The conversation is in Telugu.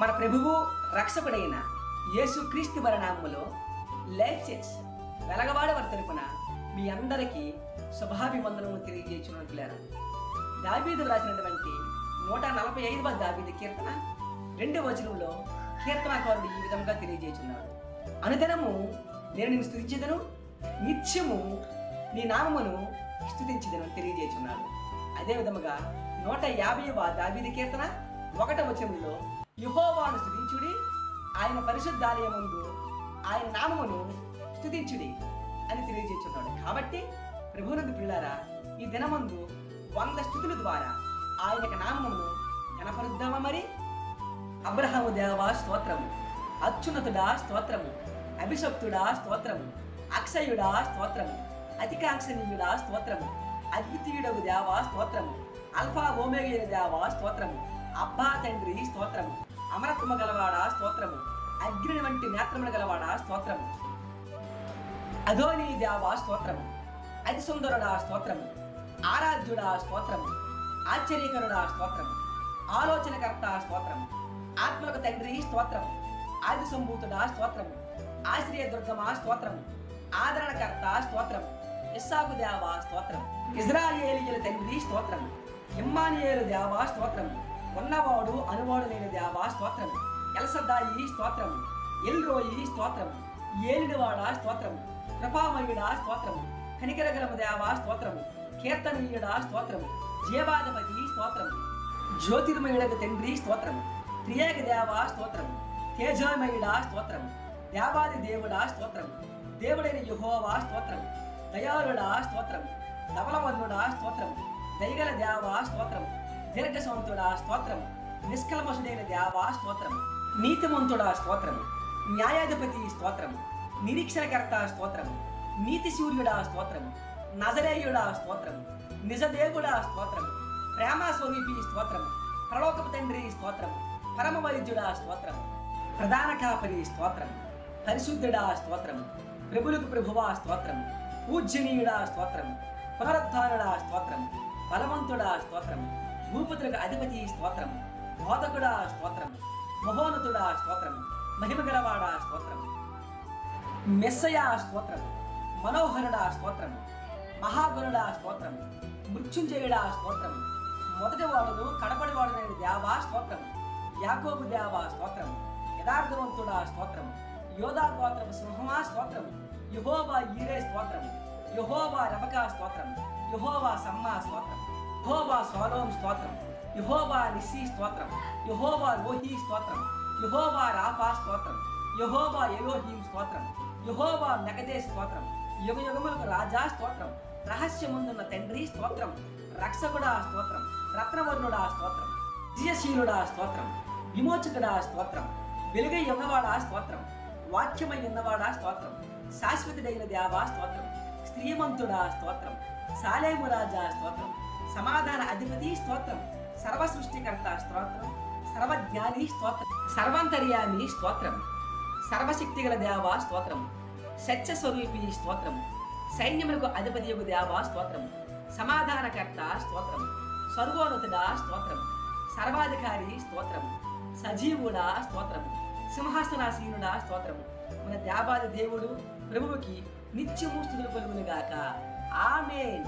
మన ప్రభువు రక్షకుడైన యేసుక్రీస్తు వారి నామములో లైఫ్ చర్చ్ వెలగవాడ వారి తరపున మీ అందరికీ శుభాభివందనము తెలియజేస్తున్నట్లేరు. దావీదు రాసినటువంటి 145వ దావీదు కీర్తన 2వ వచనంలో కీర్తనాకారుడు ఈ విధంగా తెలియజేస్తున్నాడు. అనుదినము నేను నిన్ను స్తుతించెదను, నిత్యము నీ నామమును స్తుతించెదను తెలియజేస్తున్నాడు. అదే విధముగా 150వ దావీదు కీర్తన 1వ వచనంలో యెహోవాను స్తుతించుడి, ఆయన పరిశుద్ధాలయమందు ఆయన నామమును స్తుతించుడి అని తెలియజేస్తున్నాడు. కాబట్టి ప్రభువునందు ప్రియులారా, ఈ దినమందు 100 స్తుతుల ద్వారా ఆయన నామమును కనపరుద్దామా? మరి అబ్రహాము దేవా స్తోత్రము, అత్యున్నతుడా స్తోత్రము, అభిషక్తుడా స్తోత్రము, అక్షయుడా స్తోత్రము, అతికాంక్షణీయుడా స్తోత్రము, అద్వితీయుడగు దేవా స్తోత్రము, అల్ఫా ఓమేగైన దేవా స్తోత్రము, అబ్బా తండ్రి స్తోత్రము, అమరత్వము గలవాడా స్తోత్రము, అగ్ని వంటి నేత్రములు గలవాడా స్తోత్రము, అధోని దేవా స్తోత్రము, అతి సుందరుడా స్తోత్రము, ఆరాధ్యుడా స్తోత్రము, ఆశ్చర్యకరుడా స్తోత్రము, ఆలోచనకర్త స్తోత్రము, ఆత్మలకు తండ్రి స్తోత్రము, ఆది సంభూతుడా స్తోత్రము, ఆశ్రయ దుర్గమా స్తోత్రము, ఆదరణకర్త స్తోత్రము, ఇస్సాకు దేవా స్తోత్రము, ఇజ్రాయేలీయుల తండ్రి స్తోత్రము, ఇమ్మానుయేలు దేవా స్తోత్రము, ఉన్నవాడు అనువాడు లేని దేవా స్తోత్రము, ఎల్సద్దాయి స్తోత్రము, ఎల్రోయి స్తోత్రము, ఏలినవాడా స్తోత్రము, కృపామయుడా స్తోత్రము, కనికరగలము దేవా స్తోత్రము, కీర్తనీయుడా స్తోత్రము, జీవాధిపతి స్తోత్రము, జ్యోతిర్మయుడకు తండ్రి స్తోత్రము, త్రియేక దేవా స్తోత్రము, తేజోమయుడా స్తోత్రము, దేవాది దేవుడా స్తోత్రము, దేవుడైన యెహోవా స్తోత్రము, దయాళుడా స్తోత్రము, ధవలవర్ణుడా స్తోత్రము, దయగల దేవా స్తోత్రము, దీర్ఘశాంతుడా స్తోత్రము, నిష్కల్మషుడైన దేవా స్తోత్రము, నీతిమంతుడా స్తోత్రము, న్యాయాధిపతి స్తోత్రము, నిరీక్షణకర్త స్తోత్రము, నీతి సూర్యుడా స్తోత్రము, నజరేయుడా స్తోత్రము, నిజదేవుడా స్తోత్రము, ప్రేమ స్వరూపి స్తోత్రము, ప్రలోకపు తండ్రి స్తోత్రము, పరమ వైద్యుడా స్తోత్రము, ప్రధాన కాపరి స్తోత్రము, పరిశుద్ధుడా స్తోత్రము, ప్రభులకు ప్రభువా స్తోత్రము, పూజ్యనీయుడా స్తోత్రము, పునరుద్ధానుడా స్తోత్రము, బలవంతుడా స్తోత్రము, భూపతులకు అధిపతి స్తోత్రము, బోధకుడా స్తోత్రము, మహోన్నతుడా స్తోత్రము, మహిమగలవాడా స్తోత్రము, మెస్సయా స్తోత్రము, మనోహరుడా స్తోత్రము, మహాగుణుడా స్తోత్రము, మృత్యుంజయుడా స్తోత్రము, మొదటి వాడును కడపడి వాడునైన దేవా స్తోత్రము, యాకోబు దేవా స్తోత్రము, యథార్థవంతుడా స్తోత్రము, యోధా గోత్రము సింహమా స్తోత్రము, యెహోవా ఈరే స్తోత్రము, యెహోవా రబకా స్తోత్రము, యెహోవా సమ్మా స్తోత్రము, యెహోవా సోలోం స్తోత్రం, యెహోవా నిస్సీ స్తోత్రం, యెహోవా రోహీ స్తోత్రం, యెహోవా రాఫా స్తోత్రం, యెహోవా ఎలోహీం స్తోత్రం, యెహోవా మెగదే స్తోత్రం, యుగ యుగములకు రాజా స్తోత్రం, రహస్యముందున్న తండ్రి స్తోత్రం, రక్షకుడా స్తోత్రం, రత్నవర్ణుడా స్తోత్రం, విజయశీలుడా స్తోత్రం, విమోచకుడా స్తోత్రం, వెలుగై ఉన్నవాడా స్తోత్రం, వాక్యమై ఉన్నవాడా స్తోత్రం, శాశ్వతుడైన దేవా స్తోత్రం, స్త్రీమంతుడా స్తోత్రం, సాలేము రాజా స్తోత్రం, సమాధాన అధిపతి స్తోత్రం, సర్వ సృష్టికర్త స్తోత్రం, సర్వజ్ఞాని స్తోత్రం, సర్వాంతర్యామి స్తోత్రం, సర్వశక్తిగల దేవా స్తోత్రం, సత్య స్వరూపి స్తోత్రం, సైన్యములకు అధిపతియగు దేవా స్తోత్రం, సమాధానకర్త స్తోత్రం, సర్వోన్నతుడా స్తోత్రం, సర్వాధికారి స్తోత్రం, సజీవుడా స్తోత్రం, సింహాసనాసీనుడా స్తోత్రము. మన దేవాది దేవుడు ప్రభువుకి నిత్యము స్తుతులు కలుగునుగాక. ఆమేన్.